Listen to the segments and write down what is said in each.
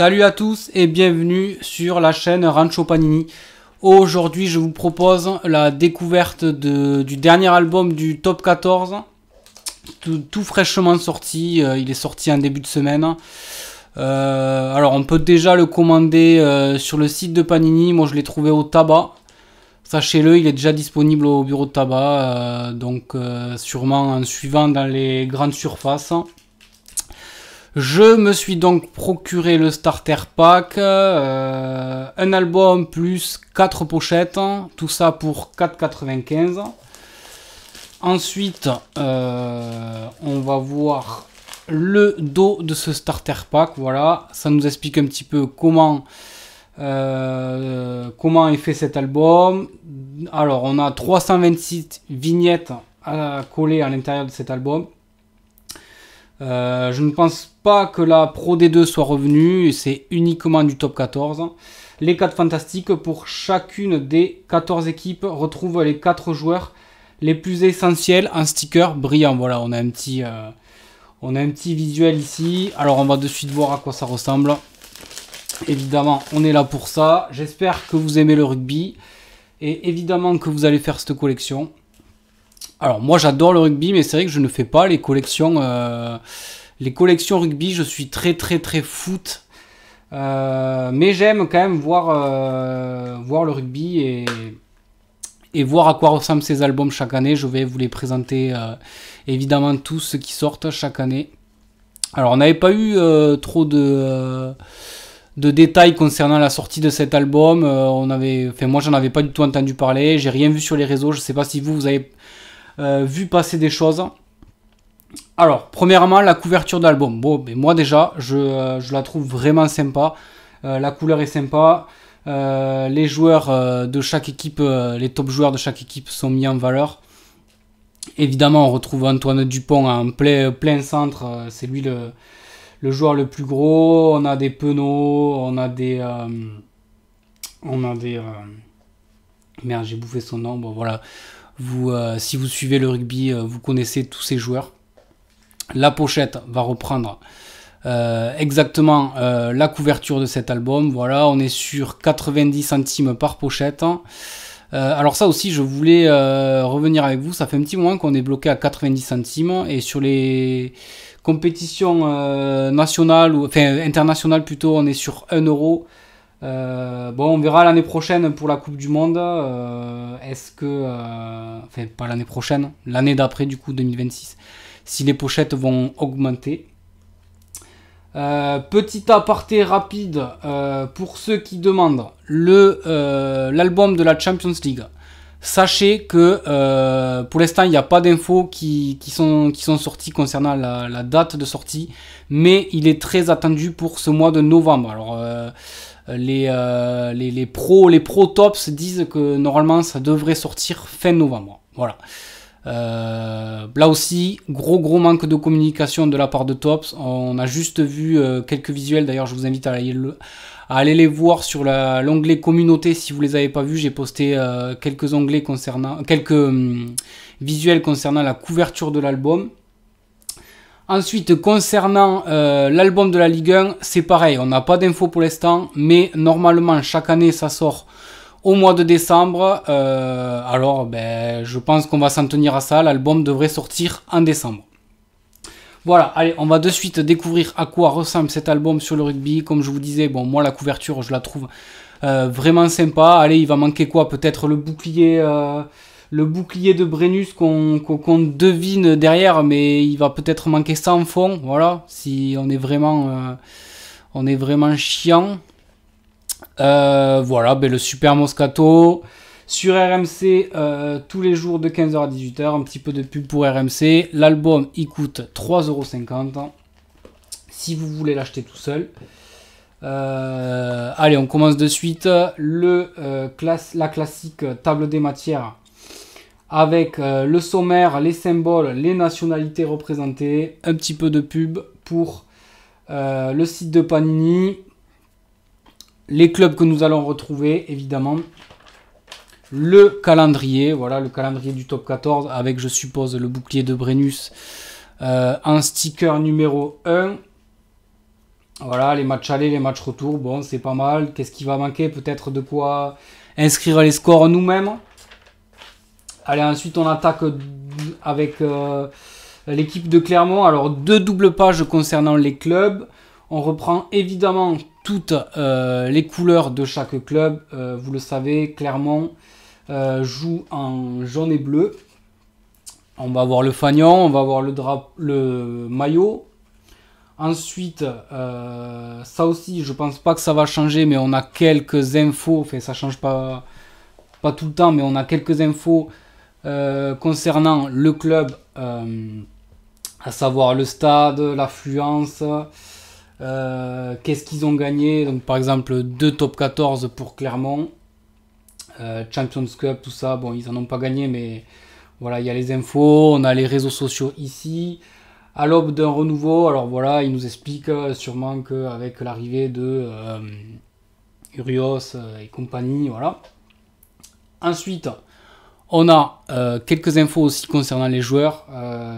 Salut à tous et bienvenue sur la chaîne Rancho Panini. Aujourd'hui je vous propose la découverte du dernier album du Top 14. Tout fraîchement sorti, il est sorti en début de semaine. Alors on peut déjà le commander sur le site de Panini, moi je l'ai trouvé au tabac. Sachez-le, il est déjà disponible au bureau de tabac, donc sûrement en suivant dans les grandes surfaces. Je me suis donc procuré le starter pack, un album plus 4 pochettes, tout ça pour 4,95 €. Ensuite, on va voir le dos de ce starter pack, voilà, ça nous explique un petit peu comment est fait cet album. Alors, on a 326 vignettes à coller à l'intérieur de cet album. Je ne pense pas que la Pro D2 soit revenue, c'est uniquement du top 14. Les 4 fantastiques, pour chacune des 14 équipes, retrouvent les 4 joueurs les plus essentiels en sticker brillant. Voilà, on a un petit visuel ici. Alors on va de suite voir à quoi ça ressemble. Évidemment, on est là pour ça. J'espère que vous aimez le rugby et évidemment que vous allez faire cette collection. Alors moi j'adore le rugby, mais c'est vrai que je ne fais pas les collections rugby. Je suis très foot, mais j'aime quand même voir le rugby et voir à quoi ressemblent ces albums chaque année. Je vais vous les présenter évidemment tous ceux qui sortent chaque année. Alors on n'avait pas eu trop de détails concernant la sortie de cet album. Moi j'en avais pas du tout entendu parler. J'ai rien vu sur les réseaux. Je sais pas si vous avez vu passer des choses. Alors, premièrement, la couverture d'album. Bon, ben moi déjà, je la trouve vraiment sympa. La couleur est sympa. Les joueurs de chaque équipe, les top joueurs de chaque équipe sont mis en valeur. Évidemment, on retrouve Antoine Dupont en plein centre. C'est lui le joueur le plus gros. On a des Penaud, on a des merde, j'ai bouffé son nom. Bon, voilà. Si vous suivez le rugby, vous connaissez tous ces joueurs. La pochette va reprendre exactement la couverture de cet album. Voilà, on est sur 90 centimes par pochette. Alors ça aussi, je voulais revenir avec vous. Ça fait un petit moment qu'on est bloqué à 90 centimes. Et sur les compétitions nationales, internationales plutôt, on est sur 1 €. Bon, on verra l'année prochaine pour la Coupe du Monde. Pas l'année prochaine, l'année d'après, du coup, 2026, si les pochettes vont augmenter. Petit aparté rapide pour ceux qui demandent l'album de la Champions League. Sachez que pour l'instant, il n'y a pas d'infos qui sont sorties concernant la date de sortie, mais il est très attendu pour ce mois de novembre. Alors, les pro tops disent que normalement ça devrait sortir fin novembre. Voilà. Là aussi, gros manque de communication de la part de Tops. On a juste vu quelques visuels. D'ailleurs, je vous invite à aller les voir sur l'onglet communauté si vous les avez pas vus. J'ai posté quelques visuels concernant la couverture de l'album. Ensuite, concernant l'album de la Ligue 1, c'est pareil, on n'a pas d'infos pour l'instant, mais normalement, chaque année, ça sort au mois de décembre. Alors, je pense qu'on va s'en tenir à ça. L'album devrait sortir en décembre. Voilà, allez, on va de suite découvrir à quoi ressemble cet album sur le rugby. Comme je vous disais, bon, moi, la couverture, je la trouve vraiment sympa. Allez, il va manquer quoi? Peut-être le bouclier de Brennus qu'on devine derrière, mais il va peut-être manquer ça en fond. Voilà, si on est vraiment chiant. Voilà, le Super Moscato sur RMC tous les jours de 15 h à 18 h. Un petit peu de pub pour RMC. L'album il coûte 3,50 € si vous voulez l'acheter tout seul. Allez, on commence de suite. La classique table des matières avec le sommaire, les symboles, les nationalités représentées, un petit peu de pub pour le site de Panini, les clubs que nous allons retrouver évidemment, le calendrier, voilà le calendrier du top 14 avec, je suppose, le bouclier de Brennus en sticker numéro 1. Voilà, les matchs aller, les matchs retour, bon, c'est pas mal. Qu'est-ce qui va manquer? Peut-être de quoi inscrire les scores nous-mêmes. Allez, ensuite, on attaque avec l'équipe de Clermont. Alors, 2 doubles pages concernant les clubs. On reprend évidemment toutes les couleurs de chaque club. Vous le savez, Clermont joue en jaune et bleu. On va voir le fanion, on va voir le maillot. Ensuite, ça aussi, je pense pas que ça va changer, mais on a quelques infos. Enfin, ça change pas tout le temps, mais on a quelques infos concernant le club, à savoir le stade, l'affluence, qu'est-ce qu'ils ont gagné. Donc, par exemple, 2 top 14 pour Clermont, Champions Cup, tout ça. Bon, ils en ont pas gagné, mais voilà, il y a les infos. On a les réseaux sociaux ici. À l'aube d'un renouveau, alors voilà, il nous explique sûrement qu'avec l'arrivée de Urios et compagnie, voilà. Ensuite, on a quelques infos aussi concernant les joueurs,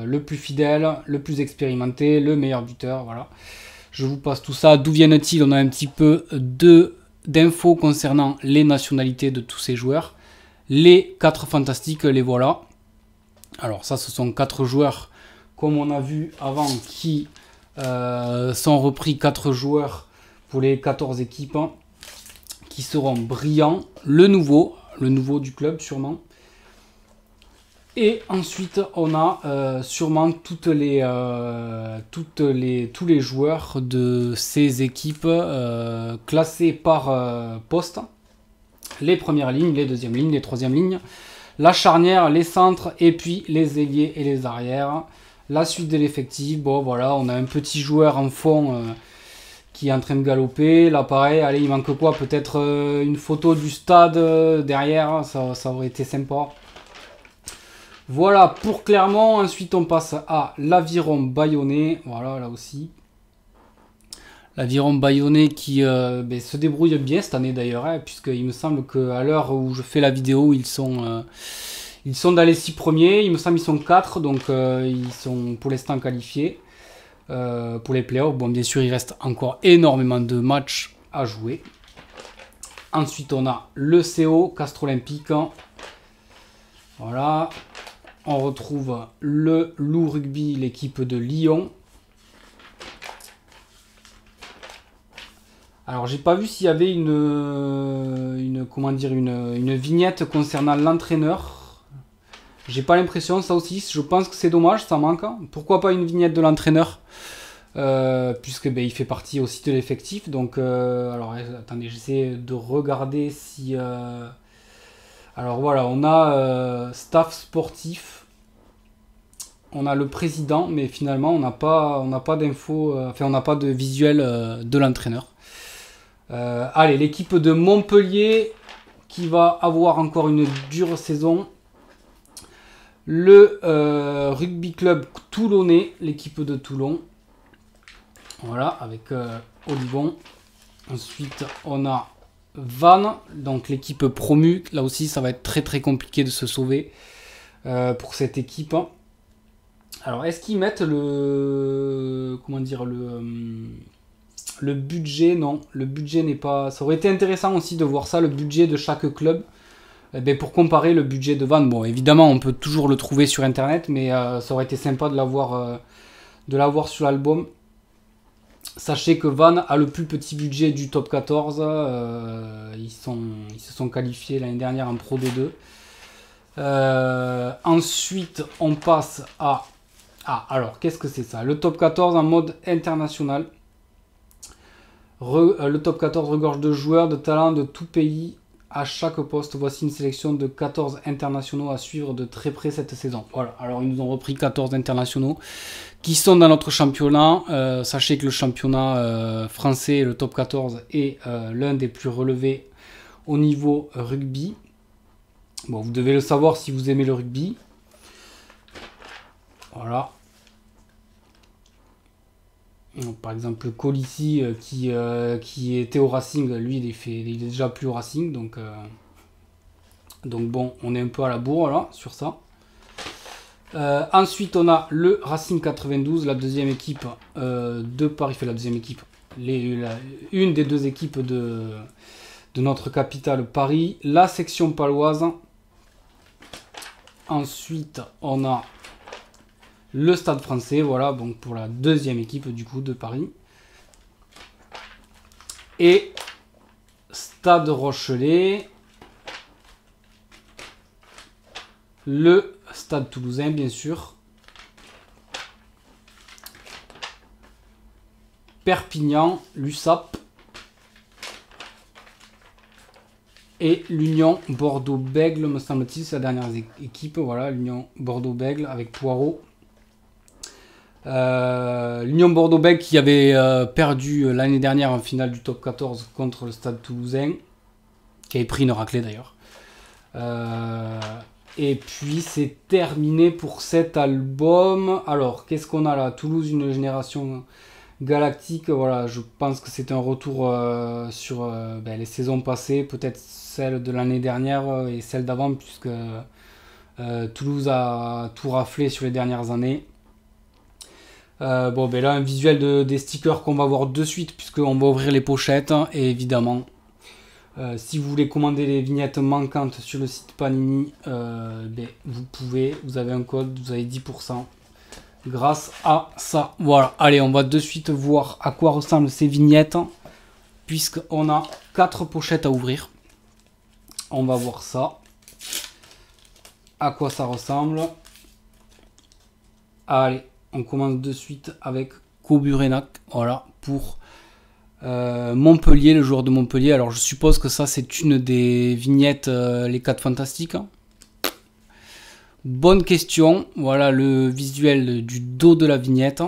le plus fidèle, le plus expérimenté, le meilleur buteur, voilà. Je vous passe tout ça. D'où viennent-ils? On a un petit peu d'infos concernant les nationalités de tous ces joueurs. Les 4 fantastiques, les voilà. Alors ça, ce sont 4 joueurs, comme on a vu avant, qui sont repris 4 joueurs pour les 14 équipes, qui seront brillants. Le nouveau du club sûrement. Et ensuite, on a sûrement tous les joueurs de ces équipes classés par poste. Les premières lignes, les deuxièmes lignes, les troisièmes lignes, la charnière, les centres, et puis les ailiers et les arrières. La suite de l'effectif, bon voilà, on a un petit joueur en fond qui est en train de galoper. Là pareil, allez, il manque quoi? Peut-être une photo du stade derrière, ça aurait été sympa. Voilà pour Clermont. Ensuite on passe à l'Aviron Bayonnais. Voilà, là aussi. L'Aviron Bayonnais qui se débrouille bien cette année d'ailleurs, hein, puisqu'il me semble qu'à l'heure où je fais la vidéo, ils sont dans les 6 premiers. Il me semble qu'ils sont 4, donc ils sont pour l'instant qualifiés pour les playoffs. Bon, bien sûr, il reste encore énormément de matchs à jouer. Ensuite, on a le CO, Castres Olympique. Voilà. On retrouve le Loup Rugby, l'équipe de Lyon. Alors, j'ai pas vu s'il y avait une vignette concernant l'entraîneur. J'ai pas l'impression, ça aussi, je pense que c'est dommage, ça manque. Pourquoi pas une vignette de l'entraîneur, puisque il fait partie aussi de l'effectif. Donc, alors, attendez, j'essaie de regarder si... Alors voilà, on a staff sportif, on a le président, mais finalement on n'a pas d'infos, on n'a pas de visuel de l'entraîneur. Allez, l'équipe de Montpellier qui va avoir encore une dure saison. Le rugby club toulonnais, l'équipe de Toulon. Voilà, avec Olivon. Ensuite, on a Vannes, donc l'équipe promue. Là aussi, ça va être très très compliqué de se sauver pour cette équipe. Alors, est-ce qu'ils mettent le budget? Non, le budget n'est pas... Ça aurait été intéressant aussi de voir ça, le budget de chaque club. Pour comparer le budget de Vannes. Bon, évidemment, on peut toujours le trouver sur Internet, mais ça aurait été sympa de l'avoir sur l'album. Sachez que Vannes a le plus petit budget du top 14. Ils se sont qualifiés l'année dernière en Pro D2. Ensuite, on passe à... Ah, alors, qu'est-ce que c'est ça? Le top 14 en mode international. Le top 14 regorge de joueurs de talent de tout pays à chaque poste. Voici une sélection de 14 internationaux à suivre de très près cette saison. Voilà, alors ils nous ont repris 14 internationaux qui sont dans notre championnat. Sachez que le championnat français, le top 14, est l'un des plus relevés au niveau rugby. Bon, vous devez le savoir si vous aimez le rugby. Voilà. Donc, par exemple, Colissi qui était au Racing, lui il est déjà plus au Racing, donc bon, on est un peu à la bourre là sur ça. Ensuite, on a le Racing 92, la deuxième équipe de Paris, la deuxième équipe, une des deux équipes de notre capitale Paris, la section paloise. Ensuite, on a le Stade français, voilà, donc pour la deuxième équipe du coup de Paris. Et Stade Rochelet, le Stade Toulousain bien sûr, Perpignan, l'USAP et l'Union Bordeaux-Bègles, me semble-t-il, c'est la dernière équipe, voilà, l'Union Bordeaux-Bègles avec Poirot. L'Union Bordeaux-Bègles qui avait perdu l'année dernière en finale du top 14 contre le Stade Toulousain, qui avait pris une raclée d'ailleurs. Et puis c'est terminé pour cet album. Alors qu'est-ce qu'on a là? Toulouse, une génération galactique. Voilà, je pense que c'est un retour sur les saisons passées, peut-être celle de l'année dernière et celle d'avant, puisque Toulouse a tout raflé sur les dernières années. Là, un visuel des stickers qu'on va voir de suite, puisqu'on va ouvrir les pochettes. Et évidemment, si vous voulez commander les vignettes manquantes sur le site Panini, vous pouvez. Vous avez un code, vous avez 10% grâce à ça. Voilà, allez, on va de suite voir à quoi ressemblent ces vignettes, puisqu'on a 4 pochettes à ouvrir. On va voir ça. À quoi ça ressemble. Allez. On commence de suite avec Koburenak, voilà, pour Montpellier, le joueur de Montpellier. Alors je suppose que ça c'est une des vignettes les 4 fantastiques. Bonne question, voilà le visuel du dos de la vignette.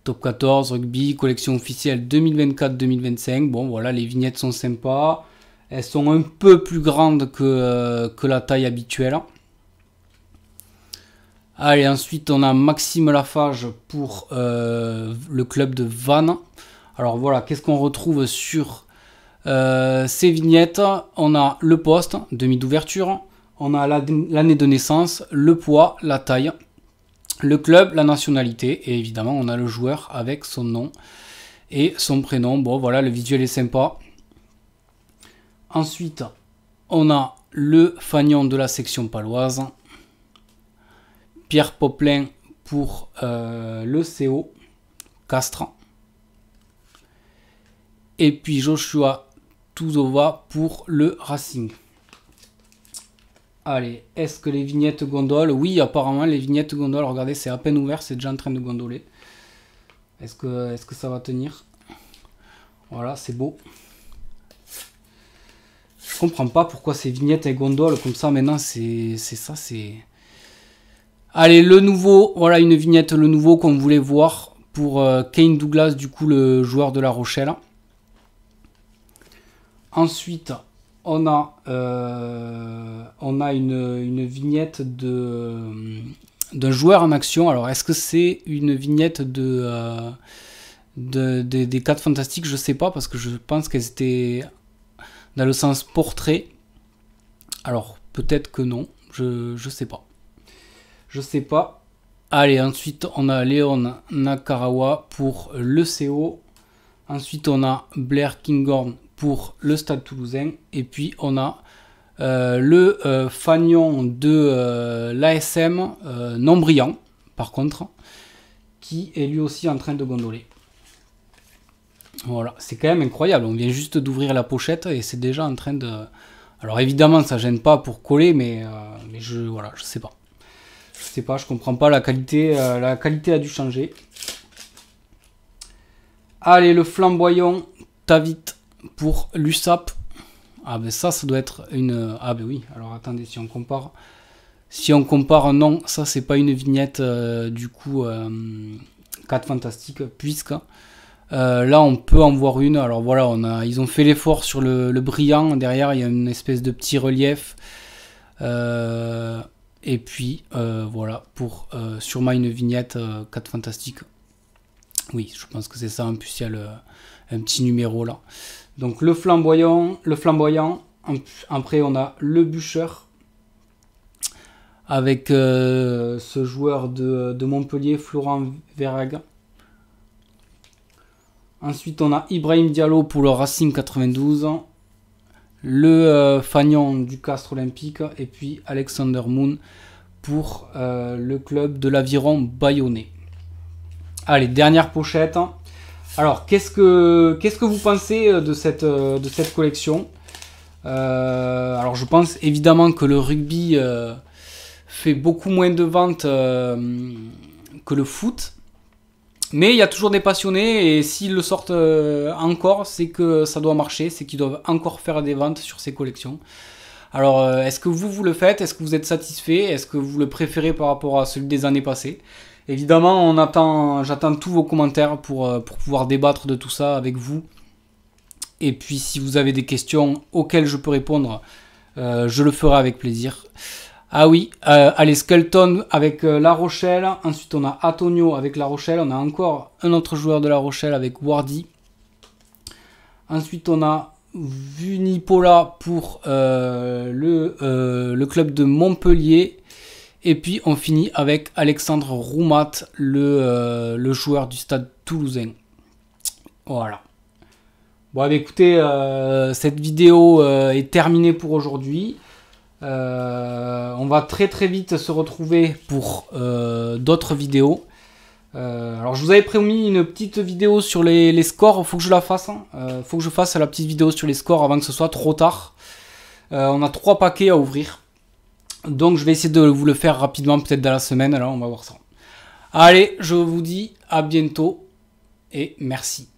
Top 14, rugby, collection officielle 2024-2025. Bon voilà, les vignettes sont sympas. Elles sont un peu plus grandes que la taille habituelle. Allez, ensuite on a Maxime Lafage pour le club de Vannes. Alors voilà, qu'est-ce qu'on retrouve sur ces vignettes? On a le poste, demi d'ouverture, on a l'année de naissance, le poids, la taille, le club, la nationalité, et évidemment on a le joueur avec son nom et son prénom. Bon voilà, le visuel est sympa. Ensuite, on a le fanion de la section paloise. Pierre Poplin pour le CO, Castres. Et puis Joshua Tuzova pour le Racing. Allez, est-ce que les vignettes gondolent? Oui, apparemment les vignettes gondolent. Regardez, c'est à peine ouvert, c'est déjà en train de gondoler. Est-ce que ça va tenir? Voilà, c'est beau. Je comprends pas pourquoi ces vignettes elles gondolent comme ça maintenant. C'est ça, c'est... Allez, le nouveau, voilà une vignette, le nouveau qu'on voulait voir pour Kane Douglas, du coup le joueur de La Rochelle. Ensuite, on a une vignette d'un joueur en action. Alors, est-ce que c'est une vignette des 4 fantastiques? Je sais pas, parce que je pense qu'elles étaient dans le sens portrait. Alors, peut-être que non, je sais pas. Je sais pas. Allez, ensuite, on a Léon Nakarawa pour le CO. Ensuite, on a Blair Kinghorn pour le Stade Toulousain. Et puis, on a le fanion de l'ASM, non brillant, par contre, qui est lui aussi en train de gondoler. Voilà, c'est quand même incroyable. On vient juste d'ouvrir la pochette et c'est déjà en train de... Alors, évidemment, ça gêne pas pour coller, mais je sais pas. Je sais pas, je comprends pas la qualité a dû changer. Allez, le flamboyant Tavit pour l'USAP. Ah ben ça doit être une... Ah ben oui, alors attendez, si on compare... non, ça c'est pas une vignette du coup 4 fantastiques, puisque là on peut en voir une. Alors voilà, ils ont fait l'effort sur le brillant, derrière il y a une espèce de petit relief. Et puis voilà, pour sûrement une vignette 4 fantastiques. Oui, je pense que c'est ça, en plus il y a un petit numéro là. Donc le flamboyant, après on a le bûcheur, avec ce joueur de Montpellier, Florent Verhaeghe. Ensuite, on a Ibrahim Diallo pour le Racing 92. Le Fagnon du Castres Olympique. Et puis Alexander Moon pour le club de l'Aviron Bayonnais. Allez, dernière pochette. Alors, qu'est-ce que vous pensez de cette collection? Alors, je pense évidemment que le rugby fait beaucoup moins de ventes que le foot. Mais il y a toujours des passionnés et s'ils le sortent encore, c'est que ça doit marcher, c'est qu'ils doivent encore faire des ventes sur ces collections. Alors, est-ce que vous le faites? Est-ce que vous êtes satisfait? Est-ce que vous le préférez par rapport à celui des années passées? Évidemment, j'attends tous vos commentaires pour pouvoir débattre de tout ça avec vous. Et puis, si vous avez des questions auxquelles je peux répondre, je le ferai avec plaisir. Ah oui, allez, Skelton avec La Rochelle. Ensuite, on a Antonio avec La Rochelle. On a encore un autre joueur de La Rochelle avec Wardy. Ensuite, on a Vunipola pour le club de Montpellier. Et puis, on finit avec Alexandre Roumat, le joueur du Stade Toulousain. Voilà. Bon, écoutez, cette vidéo est terminée pour aujourd'hui. On va très très vite se retrouver pour d'autres vidéos. Alors je vous avais promis une petite vidéo sur les scores, faut que je la fasse. Faut que je fasse la petite vidéo sur les scores avant que ce soit trop tard. On a 3 paquets à ouvrir. Donc je vais essayer de vous le faire rapidement, peut-être dans la semaine, alors on va voir ça. Allez, je vous dis à bientôt et merci.